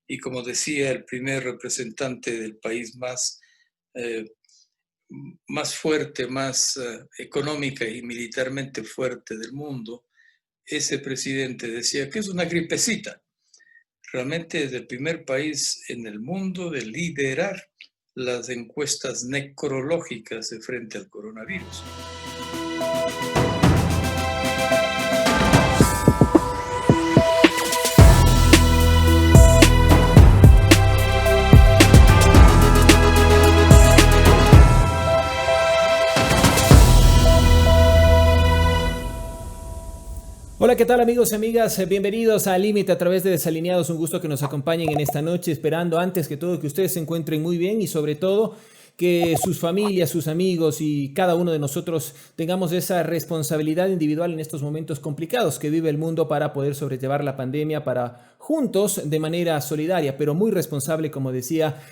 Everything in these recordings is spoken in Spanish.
y, como decía, el primer representante del país eh, más fuerte, más económica y militarmente fuerte del mundo, ese presidente decía que es una gripecita. Realmente es el primer país en el mundo de liderar las encuestas necrológicas de frente al coronavirus. Hola, ¿qué tal amigos y amigas? Bienvenidos a Límite a través de Desalineados. Un gusto que nos acompañen en esta noche, esperando antes que todo que ustedes se encuentren muy bien y sobre todo que sus familias, sus amigos y cada uno de nosotros tengamos esa responsabilidad individual en estos momentos complicados que vive el mundo para poder sobrellevar la pandemia, para juntos de manera solidaria, pero muy responsable, como decía,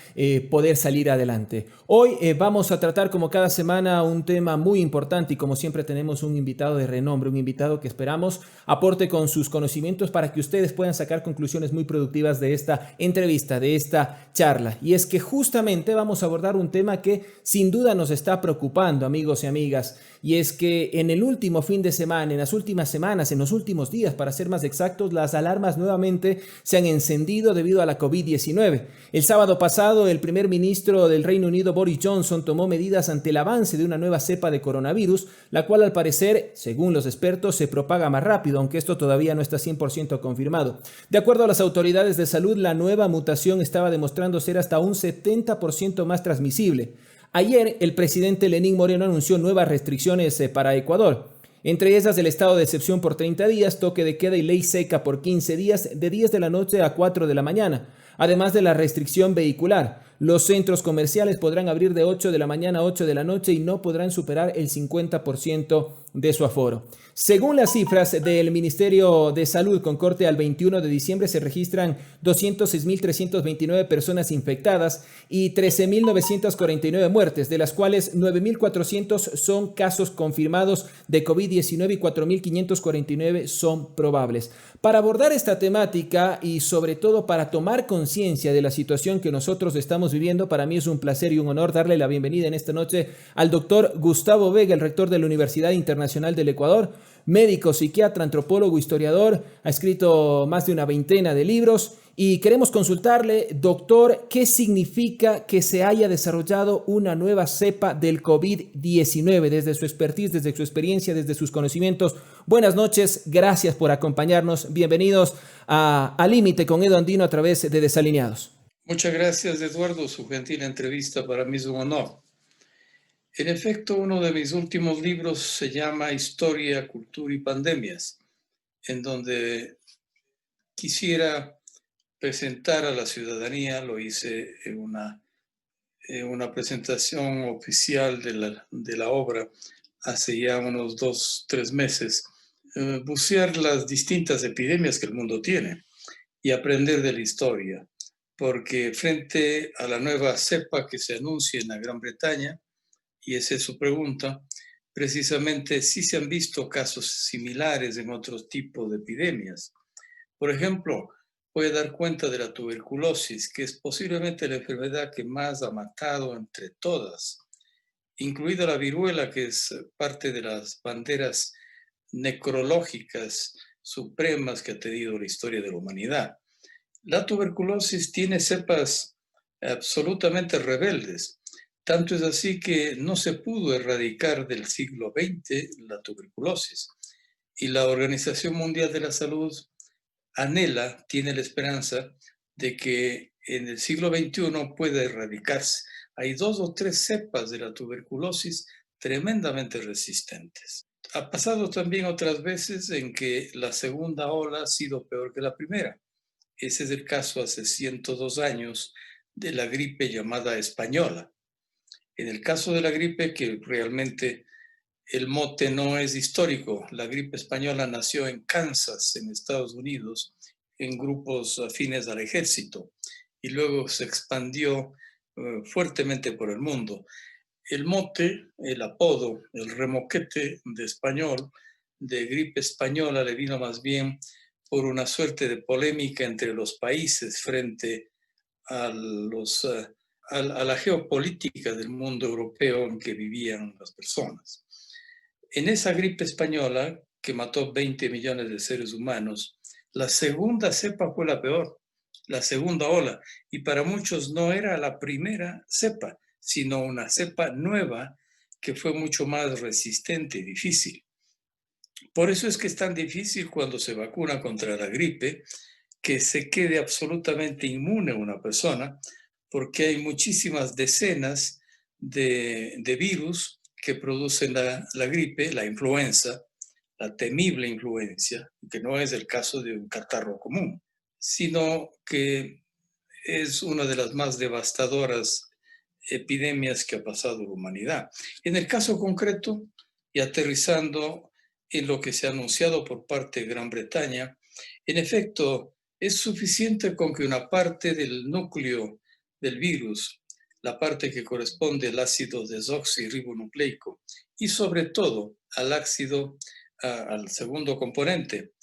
poder salir adelante. Hoy vamos a tratar como cada semana un tema muy importante y como siempre tenemos un invitado de renombre, un invitado que esperamos aporte con sus conocimientos para que ustedes puedan sacar conclusiones muy productivas de esta entrevista, de esta charla. Y es que justamente vamos a abordar un tema que sin duda nos está preocupando, amigos y amigas, y es que en el último fin de semana, en las últimas semanas, en los últimos días, para ser más exactos, las alarmas nuevamente se han encendido debido a la COVID-19. El sábado pasado, el primer ministro del Reino Unido, Boris Johnson, tomó medidas ante el avance de una nueva cepa de coronavirus, la cual al parecer, según los expertos, se propaga más rápido, aunque esto todavía no está 100% confirmado. De acuerdo a las autoridades de salud, la nueva mutación estaba demostrando ser hasta un 70% más transmisible. Ayer, el presidente Lenín Moreno anunció nuevas restricciones para Ecuador. Entre ellas, el estado de excepción por 30 días, toque de queda y ley seca por 15 días, de 10 de la noche a 4 de la mañana. Además de la restricción vehicular, los centros comerciales podrán abrir de 8 de la mañana a 8 de la noche y no podrán superar el 50% de su aforo. Según las cifras del Ministerio de Salud, con corte al 21 de diciembre se registran 206.329 personas infectadas y 13.949 muertes, de las cuales 9.400 son casos confirmados de COVID-19 y 4.549 son probables. Para abordar esta temática y sobre todo para tomar conciencia de la situación que nosotros estamos viviendo, para mí es un placer y un honor darle la bienvenida en esta noche al doctor Gustavo Vega, el rector de la Universidad Internacional del Ecuador, médico, psiquiatra, antropólogo, historiador, ha escrito más de una veintena de libros y queremos consultarle, doctor, ¿qué significa que se haya desarrollado una nueva cepa del COVID-19 desde su expertise, desde su experiencia, desde sus conocimientos? Buenas noches, gracias por acompañarnos, bienvenidos a Límite con Edo Andino a través de Desalineados. Muchas gracias, Eduardo. Su gentil entrevista para mí es un honor. En efecto, uno de mis últimos libros se llama Historia, Cultura y Pandemias, en donde quisiera presentar a la ciudadanía, lo hice en una presentación oficial de la obra hace ya unos 2-3 meses, bucear las distintas epidemias que el mundo tiene y aprender de la historia, porque frente a la nueva cepa que se anuncia en la Gran Bretaña, y esa es su pregunta, precisamente sí se han visto casos similares en otros tipos de epidemias. Por ejemplo, puede dar cuenta de la tuberculosis, que es posiblemente la enfermedad que más ha matado entre todas, incluida la viruela, que es parte de las banderas necrológicas supremas que ha tenido la historia de la humanidad. La tuberculosis tiene cepas absolutamente rebeldes. Tanto es así que no se pudo erradicar del siglo XX la tuberculosis. Y la Organización Mundial de la Salud anhela, tiene la esperanza de que en el siglo XXI pueda erradicarse. Hay 2 o 3 cepas de la tuberculosis tremendamente resistentes. Ha pasado también otras veces en que la segunda ola ha sido peor que la primera. Ese es el caso hace 102 años de la gripe llamada española. En el caso de la gripe, que realmente el mote no es histórico, la gripe española nació en Kansas, en Estados Unidos, en grupos afines al ejército, y luego se expandió fuertemente por el mundo. El mote, el apodo, el remoquete de español, de gripe española, le vino más bien por una suerte de polémica entre los países frente a, a la geopolítica del mundo europeo en que vivían las personas. En esa gripe española, que mató 20 millones de seres humanos, la segunda cepa fue la peor, la segunda ola, y para muchos no era la primera cepa, sino una cepa nueva que fue mucho más resistente y difícil. Por eso es que es tan difícil cuando se vacuna contra la gripe que se quede absolutamente inmune una persona, porque hay muchísimas decenas de virus que producen la gripe, la influenza, la temible influencia, que no es el caso de un catarro común, sino que es una de las más devastadoras epidemias que ha pasado la humanidad. En el caso concreto, y aterrizando en lo que se ha anunciado por parte de Gran Bretaña, en efecto, es suficiente con que una parte del núcleo del virus, la parte que corresponde al ácido desoxirribonucleico y sobre todo al ácido, al segundo componente,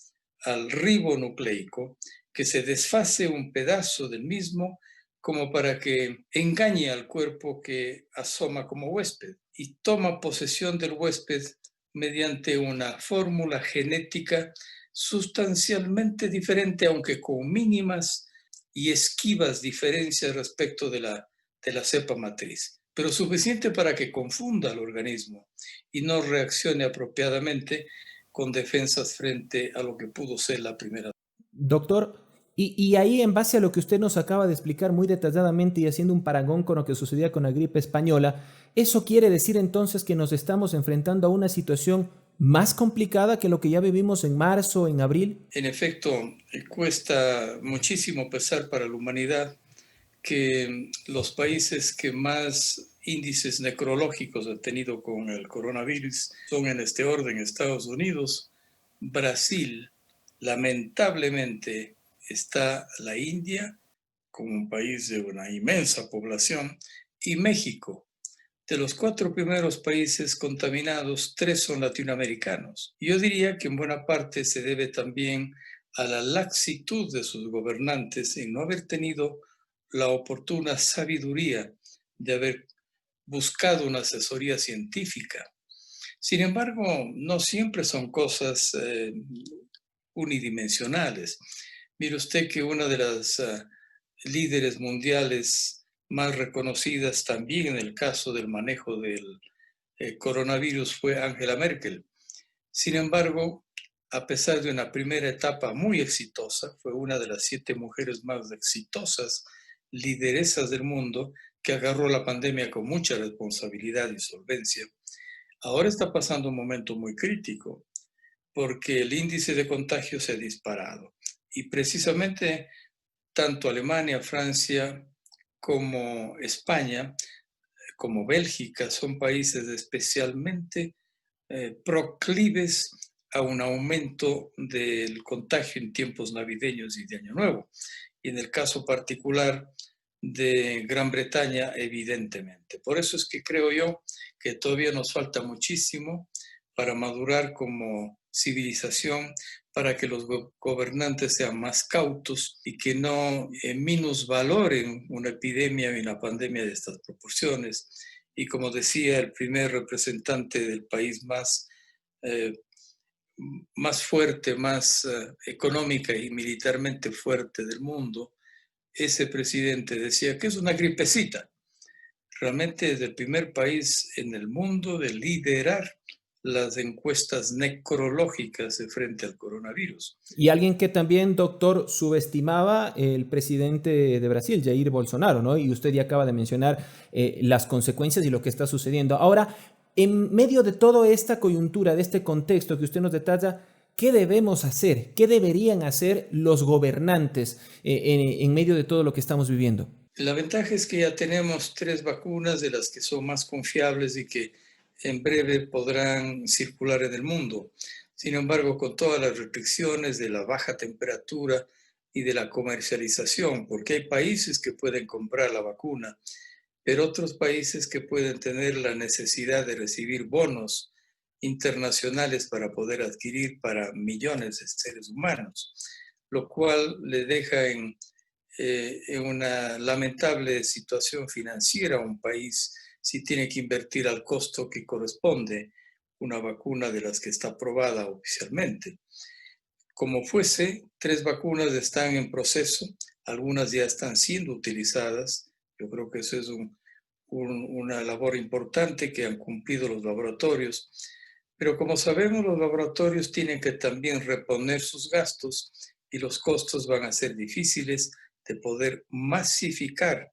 al ribonucleico, que se desfase un pedazo del mismo como para que engañe al cuerpo que asoma como huésped y toma posesión del huésped mediante una fórmula genética sustancialmente diferente, aunque con mínimas y esquivas diferencias respecto de la cepa matriz, pero suficiente para que confunda al organismo y no reaccione apropiadamente con defensas frente a lo que pudo ser la primera. Doctor, y ahí en base a lo que usted nos acaba de explicar muy detalladamente y haciendo un parangón con lo que sucedía con la gripe española, ¿eso quiere decir entonces que nos estamos enfrentando a una situación más complicada que lo que ya vivimos en marzo, en abril? En efecto, cuesta muchísimo pesar para la humanidad que los países que más índices necrológicos han tenido con el coronavirus son en este orden Estados Unidos, Brasil, lamentablemente está la India como un país de una inmensa población y México. De los 4 primeros países contaminados, 3 son latinoamericanos. Yo diría que en buena parte se debe también a la laxitud de sus gobernantes en no haber tenido la oportuna sabiduría de haber buscado una asesoría científica. Sin embargo, no siempre son cosas unidimensionales. Mire usted que una de las líderes mundiales más reconocidas también en el caso del manejo del coronavirus fue Angela Merkel. Sin embargo, a pesar de una primera etapa muy exitosa, fue una de las 7 mujeres más exitosas lideresas del mundo que agarró la pandemia con mucha responsabilidad y solvencia. Ahora está pasando un momento muy crítico porque el índice de contagio se ha disparado y precisamente tanto Alemania, Francia como España, como Bélgica, son países especialmente proclives a un aumento del contagio en tiempos navideños y de Año Nuevo. Y en el caso particular de Gran Bretaña, evidentemente. Por eso es que creo yo que todavía nos falta muchísimo para madurar como civilización, para que los gobernantes sean más cautos y que no minusvaloren una epidemia y una pandemia de estas proporciones. Y como decía el primer representante del país más fuerte, más económica y militarmente fuerte del mundo, ese presidente decía que es una gripecita. Realmente es el primer país en el mundo de liderar las encuestas necrológicas frente al coronavirus. Y alguien que también, doctor, subestimaba el presidente de Brasil, Jair Bolsonaro, ¿no? Y usted ya acaba de mencionar las consecuencias y lo que está sucediendo. Ahora, en medio de toda esta coyuntura, de este contexto que usted nos detalla, ¿qué debemos hacer? ¿Qué deberían hacer los gobernantes en medio de todo lo que estamos viviendo? La ventaja es que ya tenemos 3 vacunas de las que son más confiables y que en breve podrán circular en el mundo. Sin embargo, con todas las restricciones de la baja temperatura y de la comercialización, porque hay países que pueden comprar la vacuna, pero otros países que pueden tener la necesidad de recibir bonos internacionales para poder adquirir para millones de seres humanos, lo cual le deja en una lamentable situación financiera a un país si tiene que invertir al costo que corresponde una vacuna de las que está aprobada oficialmente. Como fuese, 3 vacunas están en proceso, algunas ya están siendo utilizadas. Yo creo que eso es una labor importante que han cumplido los laboratorios. Pero como sabemos, los laboratorios tienen que también reponer sus gastos y los costos van a ser difíciles de poder masificar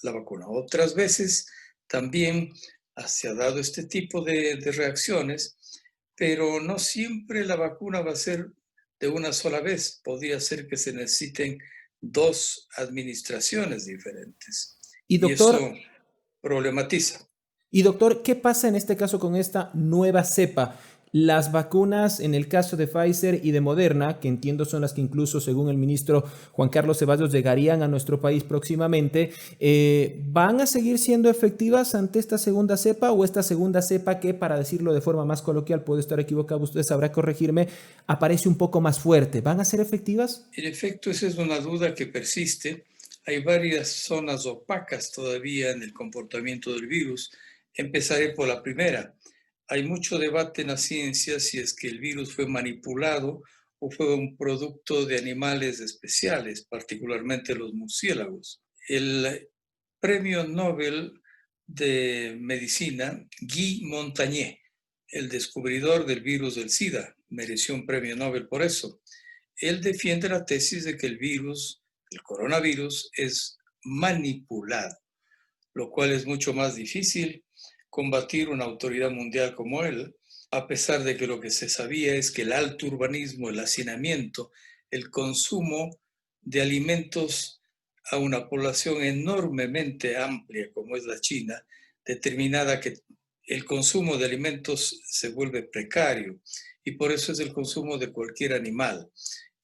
la vacuna. Otras veces también se ha dado este tipo de reacciones, pero no siempre la vacuna va a ser de una sola vez. Podría ser que se necesiten 2 administraciones diferentes. Y Y eso doctor, problematiza. ¿Qué pasa en este caso con esta nueva cepa? Las vacunas, en el caso de Pfizer y de Moderna, que entiendo son las que incluso, según el ministro Juan Carlos Ceballos, llegarían a nuestro país próximamente, ¿van a seguir siendo efectivas ante esta segunda cepa o esta segunda cepa que, para decirlo de forma más coloquial, puedo estar equivocado, usted sabrá corregirme, aparece un poco más fuerte? ¿Van a ser efectivas? En efecto, esa es una duda que persiste. Hay varias zonas opacas todavía en el comportamiento del virus. Empezaré por la primera. Hay mucho debate en la ciencia si es que el virus fue manipulado o fue un producto de animales especiales, particularmente los murciélagos. El premio Nobel de Medicina, Guy Montagnier, el descubridor del virus del SIDA, mereció un premio Nobel por eso. Él defiende la tesis de que el virus, el coronavirus, es manipulado, lo cual es mucho más difícil combatir una autoridad mundial como él, a pesar de que lo que se sabía es que el alto urbanismo, el hacinamiento, el consumo de alimentos a una población enormemente amplia como es la China, determinada que el consumo de alimentos se vuelve precario y por eso es el consumo de cualquier animal.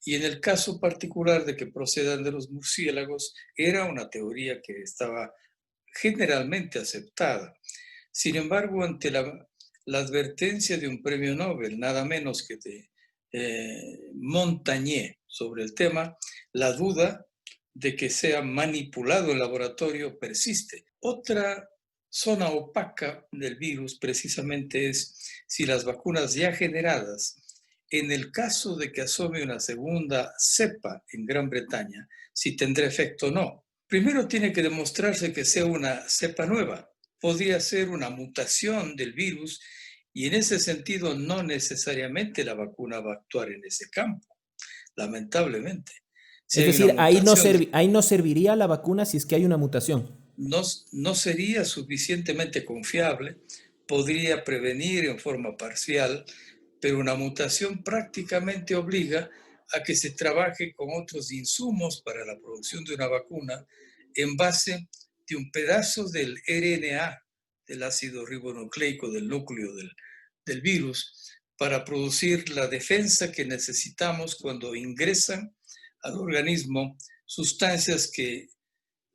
Y en el caso particular de que procedan de los murciélagos, era una teoría que estaba generalmente aceptada. Sin embargo, ante la advertencia de un premio Nobel, nada menos que de Montagnier sobre el tema, la duda de que sea manipulado el laboratorio persiste. Otra zona opaca del virus precisamente es si las vacunas ya generadas, en el caso de que asome una segunda cepa en Gran Bretaña, si tendrá efecto o no. Primero tiene que demostrarse que sea una cepa nueva. Podría ser una mutación del virus y en ese sentido no necesariamente la vacuna va a actuar en ese campo, lamentablemente. Si Es hay una decir, mutación, ahí no serviría la vacuna si es que hay una mutación. no sería suficientemente confiable, podría prevenir en forma parcial, pero una mutación prácticamente obliga a que se trabaje con otros insumos para la producción de una vacuna en base de un pedazo del RNA, del ácido ribonucleico del núcleo del virus, para producir la defensa que necesitamos cuando ingresan al organismo sustancias que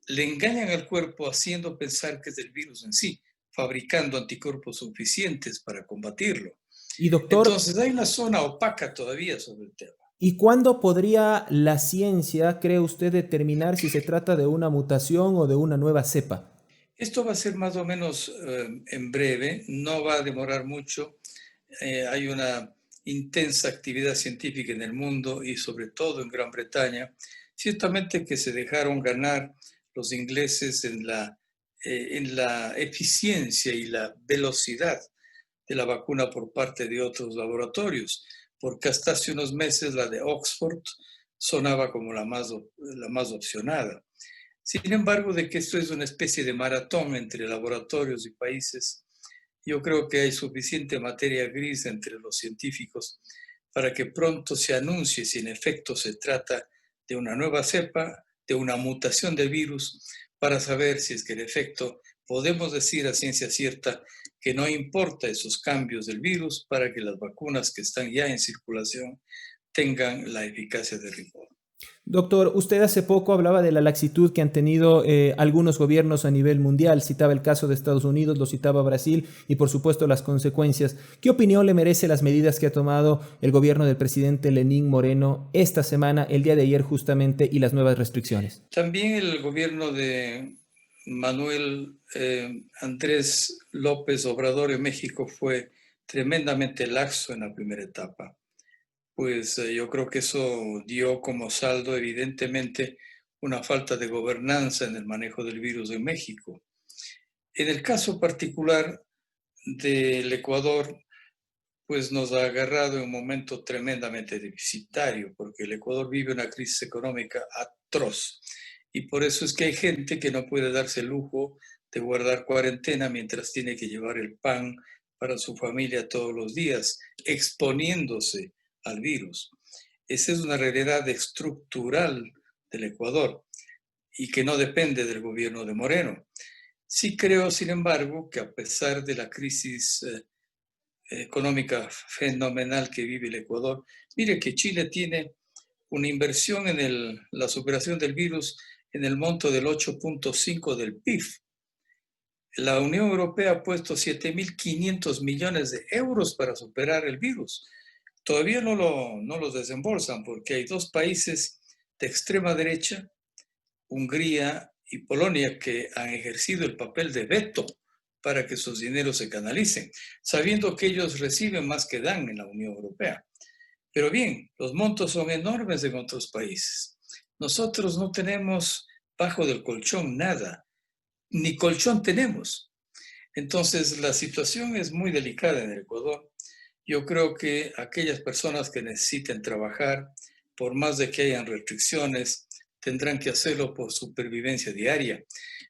le engañan al cuerpo haciendo pensar que es del virus en sí, fabricando anticuerpos suficientes para combatirlo. Y doctor, Entonces hay una zona opaca todavía sobre el tema. ¿y cuándo podría la ciencia, cree usted, determinar si se trata de una mutación o de una nueva cepa? Esto va a ser más o menos en breve, no va a demorar mucho. Hay una intensa actividad científica en el mundo y sobre todo en Gran Bretaña. Ciertamente que se dejaron ganar los ingleses en la eficiencia y la velocidad de la vacuna por parte de otros laboratorios, porque hasta hace unos meses la de Oxford sonaba como la más opcionada. Sin embargo, de que esto es una especie de maratón entre laboratorios y países, yo creo que hay suficiente materia gris entre los científicos para que pronto se anuncie si en efecto se trata de una nueva cepa, de una mutación del virus, para saber si es que en efecto podemos decir a ciencia cierta que no importa esos cambios del virus para que las vacunas que están ya en circulación tengan la eficacia de rigor. Doctor, usted hace poco hablaba de la laxitud que han tenido algunos gobiernos a nivel mundial. Citaba el caso de Estados Unidos, lo citaba Brasil y por supuesto las consecuencias. ¿Qué opinión le merece las medidas que ha tomado el gobierno del presidente Lenín Moreno esta semana, el día de ayer justamente, y las nuevas restricciones? También el gobierno de Manuel Andrés López Obrador en México fue tremendamente laxo en la primera etapa. Pues yo creo que eso dio como saldo evidentemente una falta de gobernanza en el manejo del virus en México. En el caso particular del Ecuador, pues nos ha agarrado en un momento tremendamente deficitario, porque el Ecuador vive una crisis económica atroz. Y por eso es que hay gente que no puede darse el lujo de guardar cuarentena mientras tiene que llevar el pan para su familia todos los días, exponiéndose al virus. Esa es una realidad estructural del Ecuador y que no depende del gobierno de Moreno. Sí creo, sin embargo, que a pesar de la crisis económica fenomenal que vive el Ecuador, mire que Chile tiene una inversión en la superación del virus en el monto del 8.5 del PIB. La Unión Europea ha puesto 7.500 millones de euros para superar el virus. Todavía no los desembolsan porque hay dos países de extrema derecha, Hungría y Polonia, que han ejercido el papel de veto para que sus dineros se canalicen, sabiendo que ellos reciben más que dan en la Unión Europea. Pero bien, los montos son enormes en otros países. Nosotros no tenemos bajo del colchón nada, ni colchón tenemos. Entonces, la situación es muy delicada en el Ecuador. Yo creo que aquellas personas que necesiten trabajar, por más de que hayan restricciones, tendrán que hacerlo por supervivencia diaria.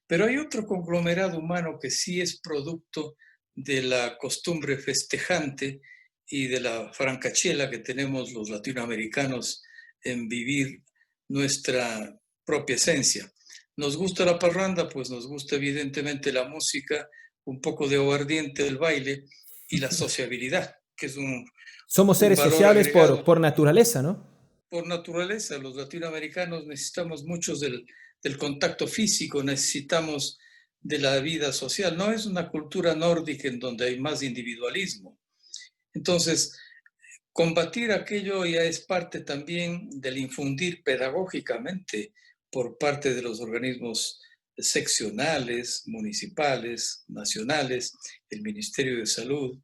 Pero hay otro conglomerado humano que sí es producto de la costumbre festejante y de la francachela que tenemos los latinoamericanos en vivir nuestra propia esencia. Nos gusta la parranda, pues nos gusta evidentemente la música, un poco de aguardiente, el baile y la sociabilidad, que es Somos un seres valor sociables agregado. por naturaleza, ¿no? Por naturaleza, los latinoamericanos necesitamos muchos del contacto físico, necesitamos de la vida social. No es una cultura nórdica en donde hay más individualismo. Entonces, combatir aquello ya es parte también del infundir pedagógicamente por parte de los organismos seccionales, municipales, nacionales, el Ministerio de Salud,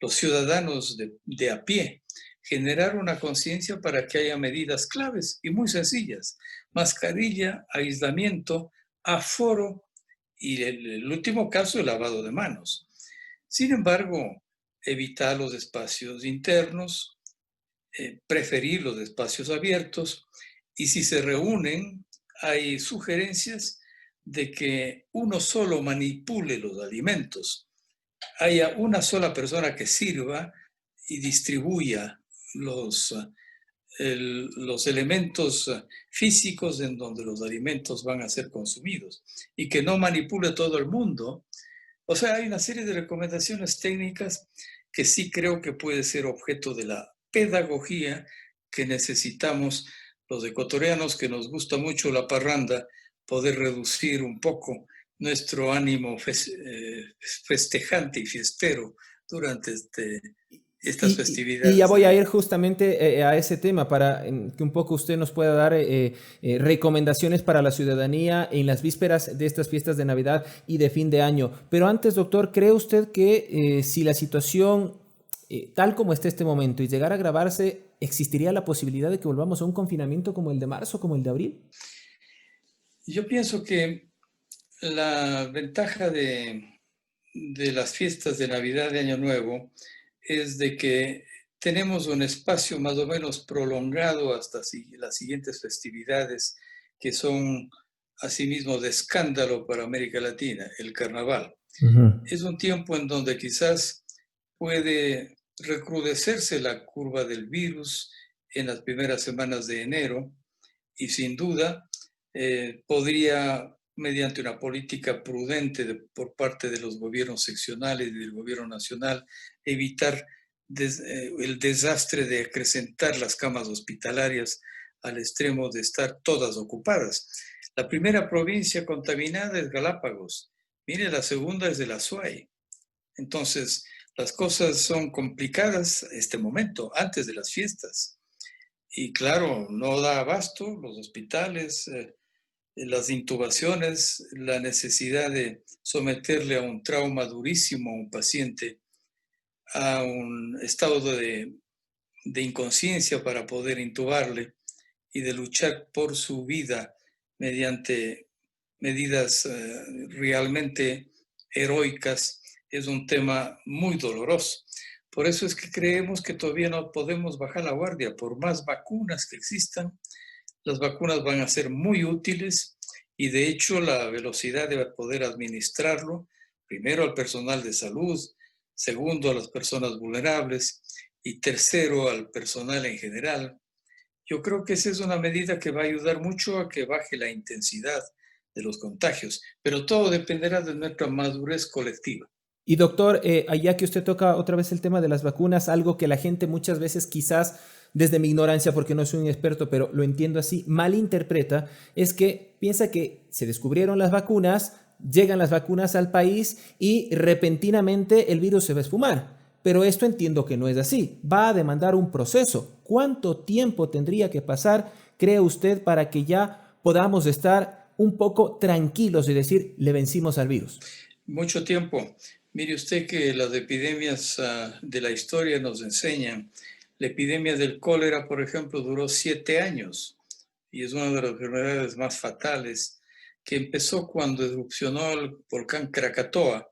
los ciudadanos de a pie, generar una conciencia para que haya medidas claves y muy sencillas. Mascarilla, aislamiento, aforo y el último caso, el lavado de manos. Sin embargo, evitar los espacios internos, preferir los espacios abiertos y si se reúnen, hay sugerencias de que uno solo manipule los alimentos, haya una sola persona que sirva y distribuya los elementos físicos en donde los alimentos van a ser consumidos y que no manipule todo el mundo. O sea, hay una serie de recomendaciones técnicas que sí creo que puede ser objeto de la pedagogía que necesitamos los ecuatorianos, que nos gusta mucho la parranda, poder reducir un poco nuestro ánimo festejante y fiestero durante estas Y ya festividades de voy a ir Navidad. justamente a ese tema para que un poco usted nos pueda dar recomendaciones para la ciudadanía en las vísperas de estas fiestas de Navidad y de fin de año. Pero antes, doctor, ¿cree usted que si la situación tal como está este momento y llegara a agravarse, existiría la posibilidad de que volvamos a un confinamiento como el de marzo, como el de abril? Yo pienso que la ventaja de las fiestas de Navidad de Año Nuevo es de que tenemos un espacio más o menos prolongado hasta las siguientes festividades que son asimismo de escándalo para América Latina, el carnaval. Ujú. Es un tiempo en donde quizás puede recrudecerse la curva del virus en las primeras semanas de enero y sin duda podría, mediante una política prudente por parte de los gobiernos seccionales y del gobierno nacional, evitar el desastre de acrecentar las camas hospitalarias al extremo de estar todas ocupadas. La primera provincia contaminada es Galápagos. Mire, la segunda es el Azuay. Entonces, las cosas son complicadas este momento, antes de las fiestas. Y claro, no da abasto los hospitales, las intubaciones, la necesidad de someterle a un trauma durísimo a un paciente, a un estado de inconsciencia para poder intubarle y de luchar por su vida mediante medidas realmente heroicas, es un tema muy doloroso. Por eso es que creemos que todavía no podemos bajar la guardia. Por más vacunas que existan, las vacunas van a ser muy útiles y de hecho la velocidad de poder administrarlo, primero al personal de salud, segundo a las personas vulnerables y tercero al personal en general. Yo creo que esa es una medida que va a ayudar mucho a que baje la intensidad de los contagios, pero todo dependerá de nuestra madurez colectiva. Y doctor, allá que usted toca otra vez el tema de las vacunas, algo que la gente muchas veces quizás desde mi ignorancia, porque no soy un experto, pero lo entiendo así, malinterpreta, es que piensa que se descubrieron las vacunas, llegan las vacunas al país y repentinamente el virus se va a esfumar. Pero esto entiendo que no es así. Va a demandar un proceso. ¿Cuánto tiempo tendría que pasar, cree usted, para que ya podamos estar un poco tranquilos y decir, le vencimos al virus? Mucho tiempo. Mire usted que las epidemias de la historia nos enseñan. La epidemia del cólera, por ejemplo, duró 7 años y es una de las enfermedades más fatales, que empezó cuando erupcionó el volcán Krakatoa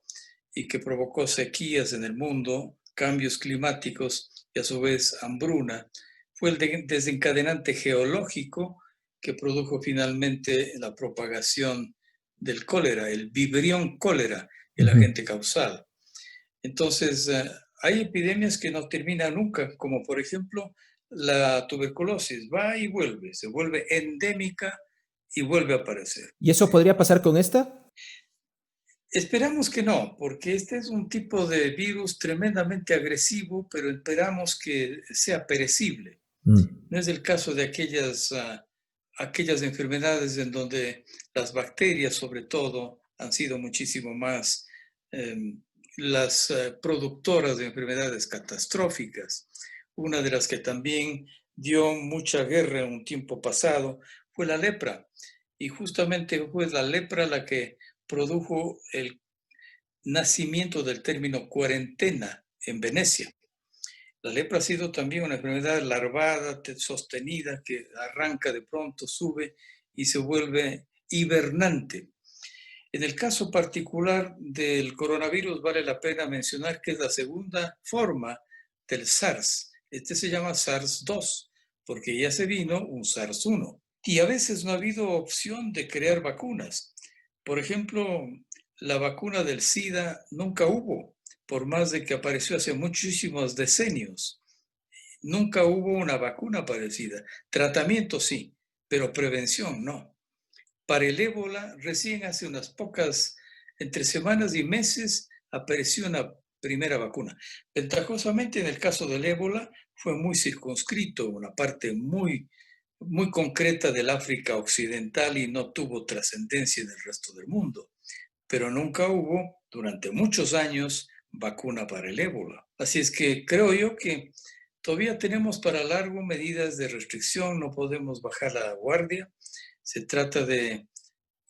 y que provocó sequías en el mundo, cambios climáticos y a su vez hambruna. Fue el desencadenante geológico que produjo finalmente la propagación del cólera, el vibrión cólera, el agente causal. Entonces, hay epidemias que no terminan nunca, como por ejemplo la tuberculosis, va y vuelve, se vuelve endémica y vuelve a aparecer. ¿Y eso podría pasar con esta? Esperamos que no, porque este es un tipo de virus tremendamente agresivo, pero esperamos que sea perecible. No es el caso de aquellas enfermedades en donde las bacterias, sobre todo, han sido muchísimo más las productoras de enfermedades catastróficas. Una de las que también dio mucha guerra en un tiempo pasado fue la lepra. Y justamente fue la lepra la que produjo el nacimiento del término cuarentena en Venecia. La lepra ha sido también una enfermedad larvada, sostenida, que arranca de pronto, sube y se vuelve hibernante. En el caso particular del coronavirus vale la pena mencionar que es la segunda forma del SARS. Este se llama SARS-2 porque ya se vino un SARS-1. Y a veces no ha habido opción de crear vacunas. Por ejemplo, la vacuna del SIDA nunca hubo, por más de que apareció hace muchísimos decenios. Nunca hubo una vacuna parecida. Tratamiento sí, pero prevención no. Para el ébola, recién hace unas pocas, entre semanas y meses, apareció una primera vacuna. Ventajosamente, en el caso del ébola, fue muy circunscrito, una parte muy, muy concreta del África Occidental y no tuvo trascendencia en el resto del mundo. Pero nunca hubo, durante muchos años, vacuna para el ébola. Así es que creo yo que todavía tenemos para largo medidas de restricción, no podemos bajar la guardia. Se trata de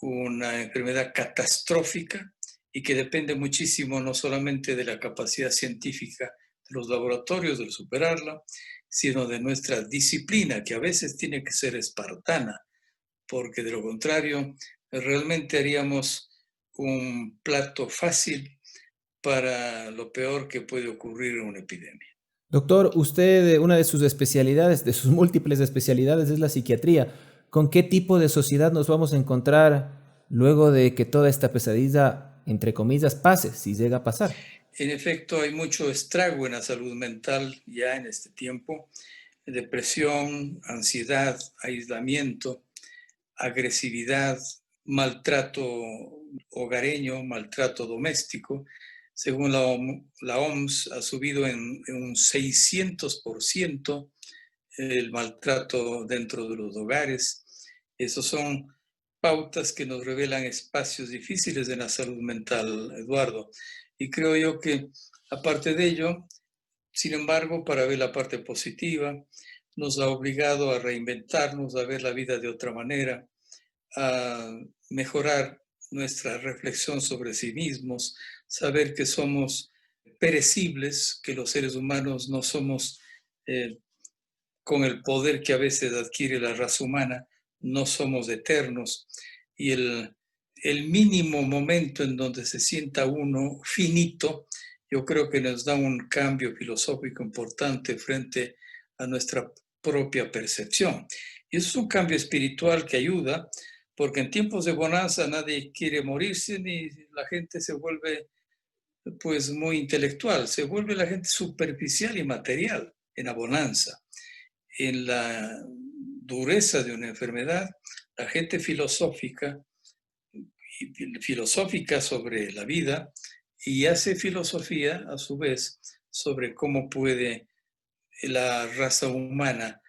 una enfermedad catastrófica y que depende muchísimo no solamente de la capacidad científica de los laboratorios de superarla, sino de nuestra disciplina, que a veces tiene que ser espartana, porque de lo contrario realmente haríamos un plato fácil para lo peor que puede ocurrir en una epidemia. Doctor, usted, una de sus especialidades, de sus múltiples especialidades, es la psiquiatría. ¿Con qué tipo de sociedad nos vamos a encontrar luego de que toda esta pesadilla, entre comillas, pase, si llega a pasar? En efecto, hay mucho estrago en la salud mental ya en este tiempo: depresión, ansiedad, aislamiento, agresividad, maltrato hogareño, maltrato doméstico. Según la OMS, ha subido en un 600% el maltrato dentro de los hogares. Esos son pautas que nos revelan espacios difíciles en la salud mental, Eduardo. Y creo yo que, aparte de ello, sin embargo, para ver la parte positiva, nos ha obligado a reinventarnos, a ver la vida de otra manera, a mejorar nuestra reflexión sobre sí mismos, saber que somos perecibles, que los seres humanos no somos eh, con el poder que a veces adquiere la raza humana, no somos eternos y el mínimo momento en donde se sienta uno finito, yo creo que nos da un cambio filosófico importante frente a nuestra propia percepción. Y eso es un cambio espiritual que ayuda, porque en tiempos de bonanza nadie quiere morirse ni la gente se vuelve pues muy intelectual, se vuelve la gente superficial y material en la bonanza. En la dureza de una enfermedad, la gente filosófica sobre la vida y hace filosofía a su vez sobre cómo puede la raza humana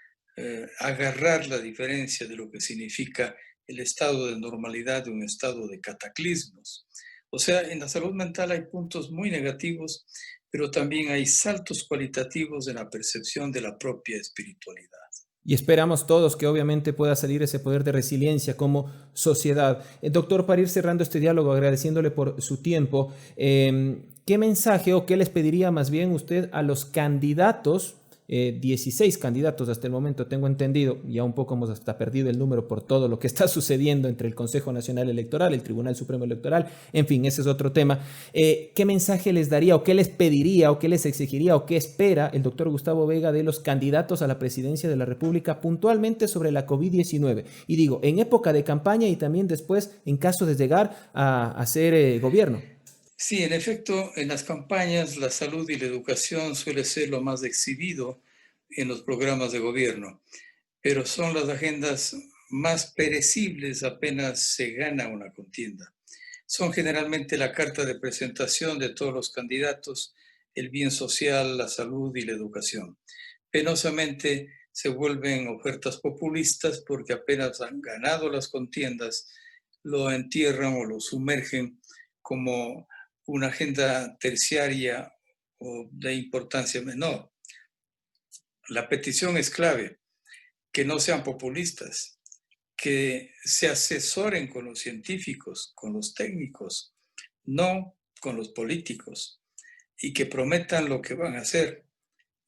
agarrar la diferencia de lo que significa el estado de normalidad de un estado de cataclismos. O sea, en la salud mental hay puntos muy negativos, pero también hay saltos cualitativos en la percepción de la propia espiritualidad. Y esperamos todos que obviamente pueda salir ese poder de resiliencia como sociedad. Doctor, para ir cerrando este diálogo, agradeciéndole por su tiempo, ¿qué mensaje o qué les pediría más bien usted a los candidatos? 16 candidatos hasta el momento, tengo entendido, ya un poco hemos hasta perdido el número por todo lo que está sucediendo entre el Consejo Nacional Electoral, el Tribunal Supremo Electoral, en fin, ese es otro tema. ¿Qué mensaje les daría o qué les pediría o qué les exigiría o qué espera el doctor Gustavo Vega de los candidatos a la presidencia de la República puntualmente sobre la COVID-19? Y digo, en época de campaña y también después en caso de llegar a ser gobierno. Sí, en efecto, en las campañas la salud y la educación suele ser lo más exhibido en los programas de gobierno, pero son las agendas más perecibles apenas se gana una contienda. Son generalmente la carta de presentación de todos los candidatos, el bien social, la salud y la educación. Penosamente se vuelven ofertas populistas porque apenas han ganado las contiendas, lo entierran o lo sumergen como una agenda terciaria o de importancia menor. La petición es clave, que no sean populistas, que se asesoren con los científicos, con los técnicos, no con los políticos, y que prometan lo que van a hacer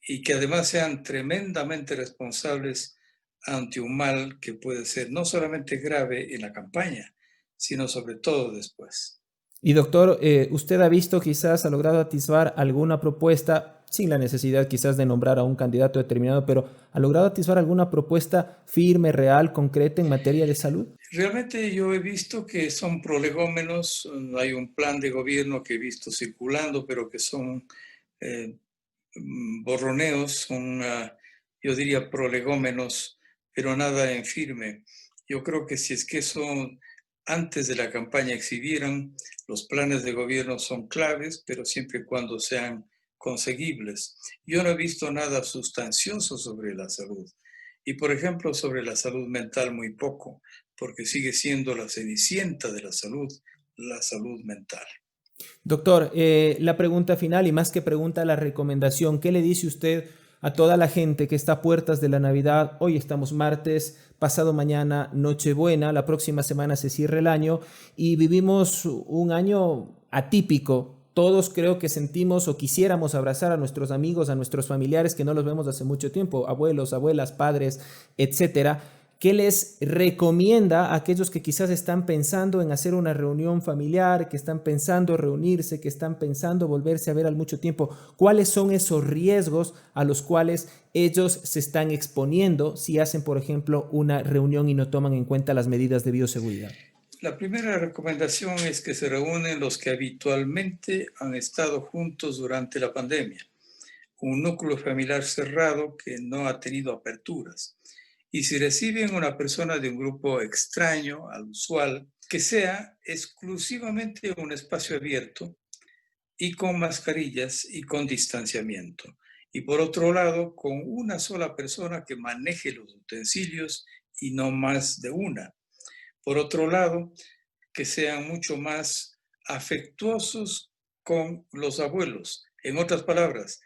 y que además sean tremendamente responsables ante un mal que puede ser no solamente grave en la campaña, sino sobre todo después. Y doctor, ¿usted ha visto quizás, ha logrado atisbar alguna propuesta, sin la necesidad quizás de nombrar a un candidato determinado, pero ha logrado atisbar alguna propuesta firme, real, concreta en materia de salud? Realmente yo he visto que son prolegómenos, hay un plan de gobierno que he visto circulando, pero que son eh, borroneos, son, yo diría, prolegómenos, pero nada en firme. Yo creo que si es que eso antes de la campaña exhibieran, los planes de gobierno son claves, pero siempre y cuando sean conseguibles. Yo no he visto nada sustancioso sobre la salud. Y, por ejemplo, sobre la salud mental muy poco, porque sigue siendo la cenicienta de la salud mental. Doctor, la pregunta final y más que pregunta, la recomendación, ¿qué le dice usted a toda la gente que está a puertas de la Navidad? Hoy estamos martes, pasado mañana Nochebuena, la próxima semana se cierra el año y vivimos un año atípico. Todos creo que sentimos o quisiéramos abrazar a nuestros amigos, a nuestros familiares que no los vemos hace mucho tiempo, abuelos, abuelas, padres, etcétera. ¿Qué les recomienda a aquellos que quizás están pensando en hacer una reunión familiar, que están pensando reunirse, que están pensando volverse a ver al mucho tiempo? ¿Cuáles son esos riesgos a los cuales ellos se están exponiendo si hacen, por ejemplo, una reunión y no toman en cuenta las medidas de bioseguridad? La primera recomendación es que se reúnen los que habitualmente han estado juntos durante la pandemia, un núcleo familiar cerrado que no ha tenido aperturas. Y si reciben una persona de un grupo extraño al usual, que sea exclusivamente un espacio abierto y con mascarillas y con distanciamiento. Y por otro lado, con una sola persona que maneje los utensilios y no más de una. Por otro lado, que sean mucho más afectuosos con los abuelos. En otras palabras,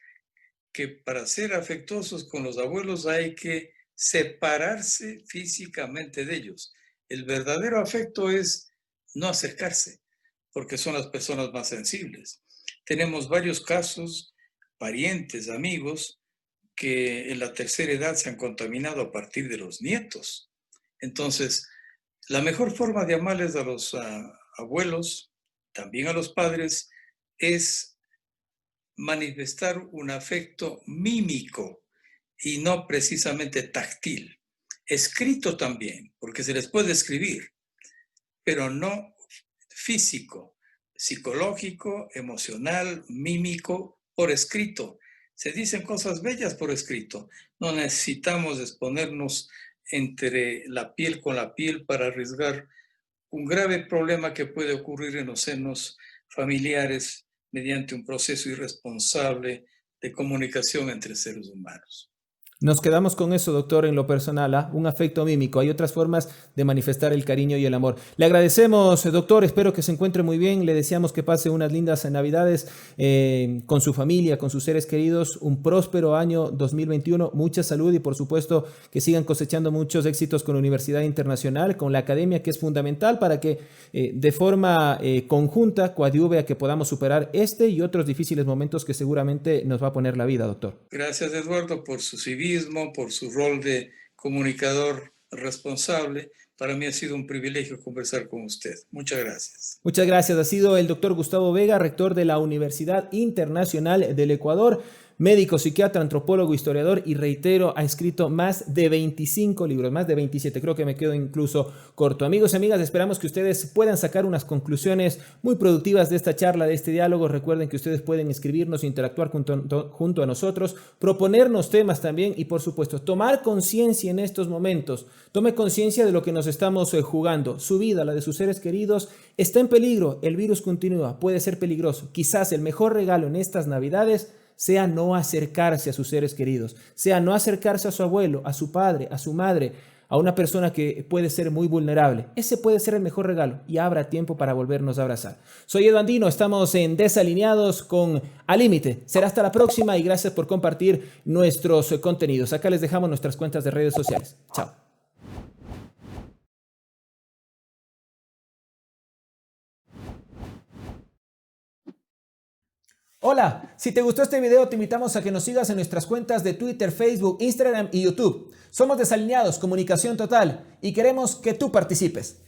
que para ser afectuosos con los abuelos hay que separarse físicamente de ellos. El verdadero afecto es no acercarse, porque son las personas más sensibles. Tenemos varios casos, parientes, amigos, que en la tercera edad se han contaminado a partir de los nietos. Entonces, la mejor forma de amarles a los abuelos, también a los padres, es manifestar un afecto mímico y no precisamente táctil. Escrito también, porque se les puede escribir, pero no físico, psicológico, emocional, mímico, por escrito. Se dicen cosas bellas por escrito. No necesitamos exponernos entre la piel con la piel para arriesgar un grave problema que puede ocurrir en los senos familiares mediante un proceso irresponsable de comunicación entre seres humanos. Nos quedamos con eso, doctor, en lo personal, ¿ah? Un afecto mímico. Hay otras formas de manifestar el cariño y el amor. Le agradecemos, doctor, espero que se encuentre muy bien. Le deseamos que pase unas lindas Navidades con su familia, con sus seres queridos. Un próspero año 2021, mucha salud y, por supuesto, que sigan cosechando muchos éxitos con la Universidad Internacional, con la academia, que es fundamental para que de forma conjunta coadyuve a que podamos superar este y otros difíciles momentos que seguramente nos va a poner la vida, doctor. Gracias, Eduardo, por su civismo, por su rol de comunicador responsable. Para mí ha sido un privilegio conversar con usted. Muchas gracias. Muchas gracias. Ha sido el doctor Gustavo Vega, rector de la Universidad Internacional del Ecuador, médico, psiquiatra, antropólogo, historiador y reitero, ha escrito más de 25 libros, más de 27, creo que me quedo incluso corto. Amigos y amigas, esperamos que ustedes puedan sacar unas conclusiones muy productivas de esta charla, de este diálogo. Recuerden que ustedes pueden escribirnos, interactuar junto a nosotros, proponernos temas también y por supuesto tomar conciencia en estos momentos. Tome conciencia de lo que nos estamos jugando. Su vida, la de sus seres queridos, está en peligro. El virus continúa, puede ser peligroso. Quizás el mejor regalo en estas Navidades sea no acercarse a sus seres queridos, sea no acercarse a su abuelo, a su padre, a su madre, a una persona que puede ser muy vulnerable. Ese puede ser el mejor regalo y habrá tiempo para volvernos a abrazar. Soy Edu Andino, estamos en Desalineados con Al Límite. Será hasta la próxima y gracias por compartir nuestros contenidos. Acá les dejamos nuestras cuentas de redes sociales. Chao. Hola, si te gustó este video te invitamos a que nos sigas en nuestras cuentas de Twitter, Facebook, Instagram y YouTube. Somos Desalineados, Comunicación Total y queremos que tú participes.